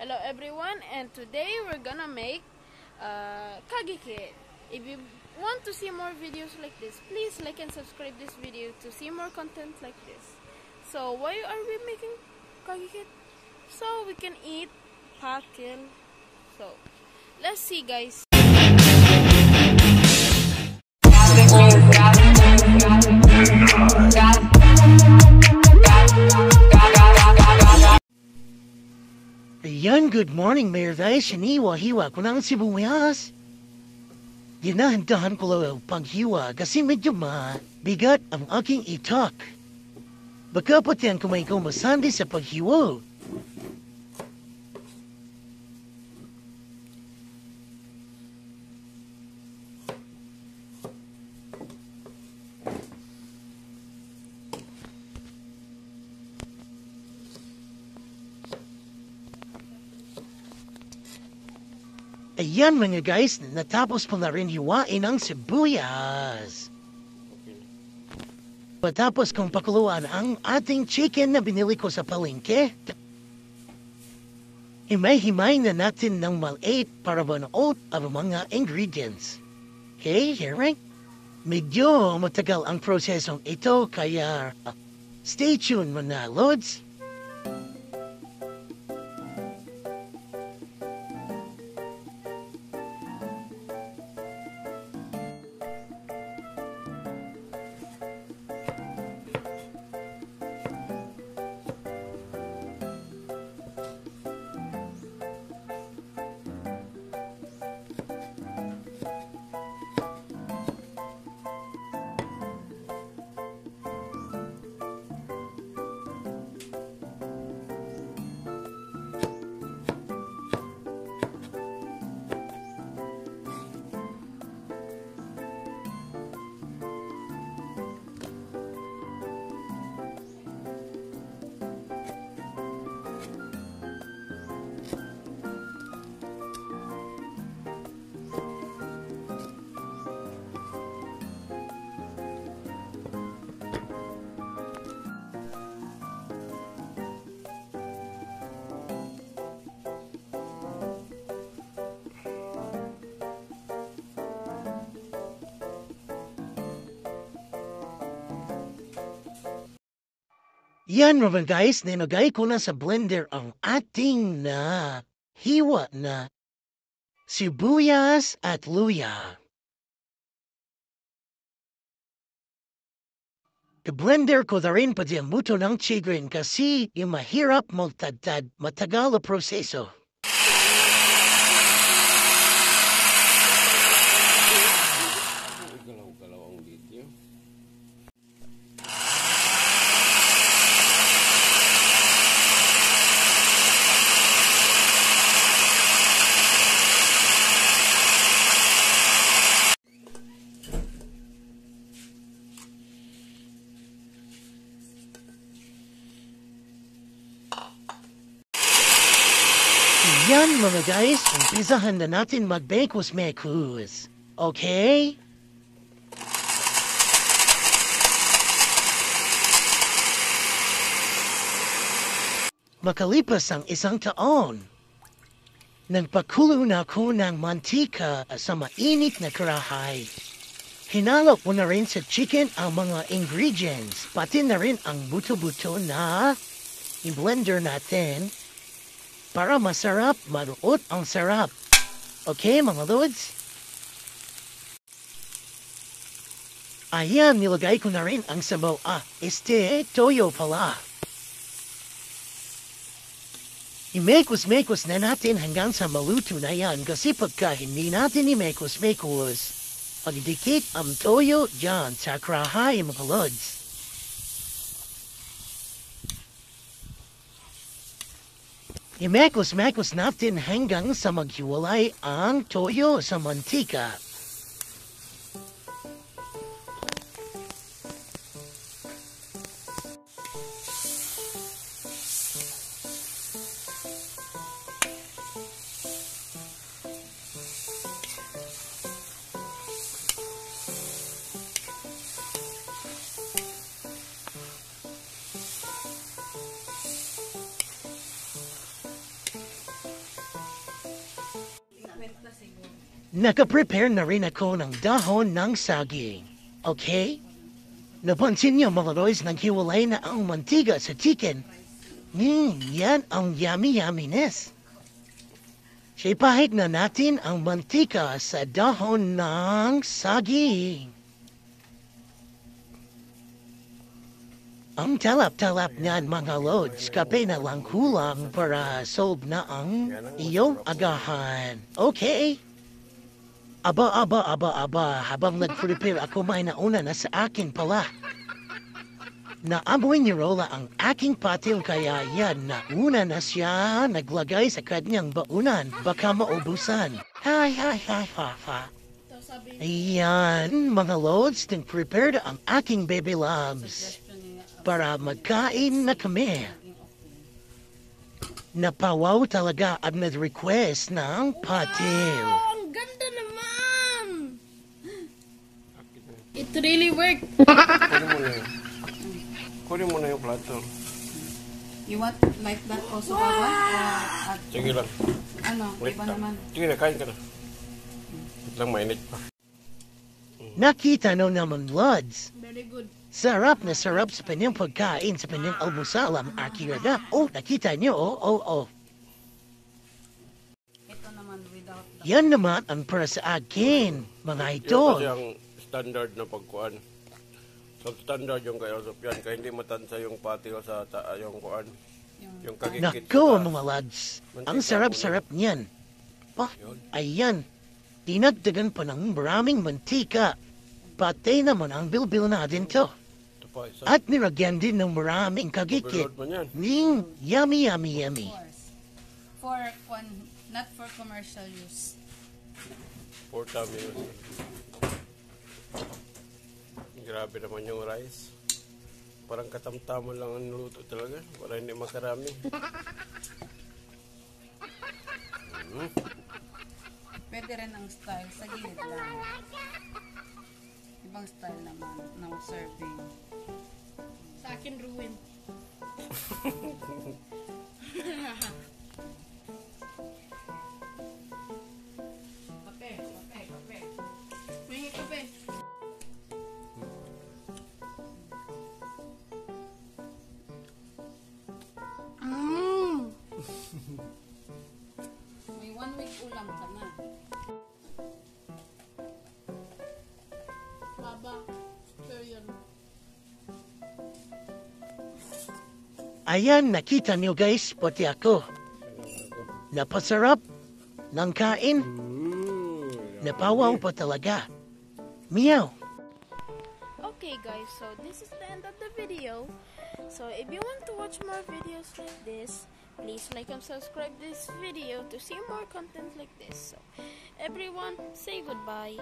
Hello everyone, and today we're gonna make kagikit. If you want to see more videos like this, please like and subscribe this video to see more content like this. So why are we making kagikit? So we can eat pakil. So let's see, guys. Ayan, good morning, Mayor Vice. Hiniwa-hiwa ko ng sibuyas. Ginahandahan ko lang paghiwa kasi medyo mabigat ang aking itak. Baka pati ang kumain ko masandi sa paghiwa. Ayan mga guys, natapos po na rin hiwain ang sibuyas. Patapos kong pakuluan ang ating chicken na binili ko sa palengke, himay-himay na natin ng maliit para manuot ang mga ingredients. Okay, hearing? Medyo matagal ang prosesong ito kaya stay tuned mga lods. Yan mga guys, ninagay ko na sa blender ang ating na hiwa na sibuyas at luya. I-blender ko na rin pati ang buto ng chicken kasi yung mahirap magtadtad matagal na proseso. Yan mga guys, umpisahan na natin mag-mekos-mekos. Okay? Makalipas ang isang taon, nagpakulo na ako ng mantika sa mainit na karahay. Hinalo ko na rin sa chicken ang mga ingredients, pati na rin ang buto-buto na i-blender natin. Para masarap, maruot ang sarap. Okay, mga lods? Ayan, nilagay ko na rin ang sabaw. Toyo pala. I-mekos-mekos na natin hanggang sa maluto na yan kasi pagka hindi natin i-mekos-mekos, pagdikit ang toyo dyan sa karahay, mga lods. I-mekos-mekos natin hanggang sa maghiwalay ang toyo sa mantika. Nakaprepare na rin ako ng dahon ng saging. Okay? Napansin niyo mga Royce, naghiwalay na ang mantiga sa chicken. Yan ang yummy-yumminess. Sipahid na natin ang mantika sa dahon ng saging. Ang talap-talap niyan mga lods, kape na lang kulang para solve na ang iyong agahan. Okay? Aba, habang nag-prepare ako may nauna na sa akin pala. Naamoy ni Rola ang aking patil kaya yan nauna na siya naglagay sa kanyang baunan baka maubusan. Hi. Ayan, mga lods, nag-prepare ang aking baby loves para magkain na kami. Napawaw talaga at nag-request ng patil. Ang ganda naman! It really worked. Kunin mo na yung plato. You want like that also, Papa? Sige lang. Ano, Wait iba lang. naman. Sige na, kain ka na. Wait lang, mainit pa. Nakita no naman, Lods. Very good. Sarap na sarap sa kanyang pagkain sa kanyang almusal ang aking rada. Oh, nakita niyo, oh. Ito naman without the... Yan naman ang para sa akin, mga Yun idol. kasi ang standard na pagkuhan. So, standard yung kay Osopyan, kaya hindi matansa yung patil sa yung kuhan. Yung kagikit Nako, sa taas. mga lads. Ang sarap-sarap niyan. Pa, ayan. Dinagdagan pa ng maraming mantika. Pati naman ang bilbil natin to. Ito pa, isa. At nilagyan din ng maraming kagikit. Overload man yan. Yummy. Of course. For one, not for commercial use. 4 minutes. Grabe naman yung rice. Parang katamtaman lang ang luto talaga. Para hindi makarami. Pwede rin ang style sa gilid lang. Ibang style naman ng serving. Sa akin, ruin. Kape. May kape. May 1 week ulam ka na. Baba. Pero yun. Ayan, nakita niyo guys, pati ako. Napasarap ng kain. Napawaw pa talaga. Meow. Okay guys, so this is the end of the video. So if you want to watch more videos like this, please like and subscribe this video to see more content like this. So everyone, say goodbye.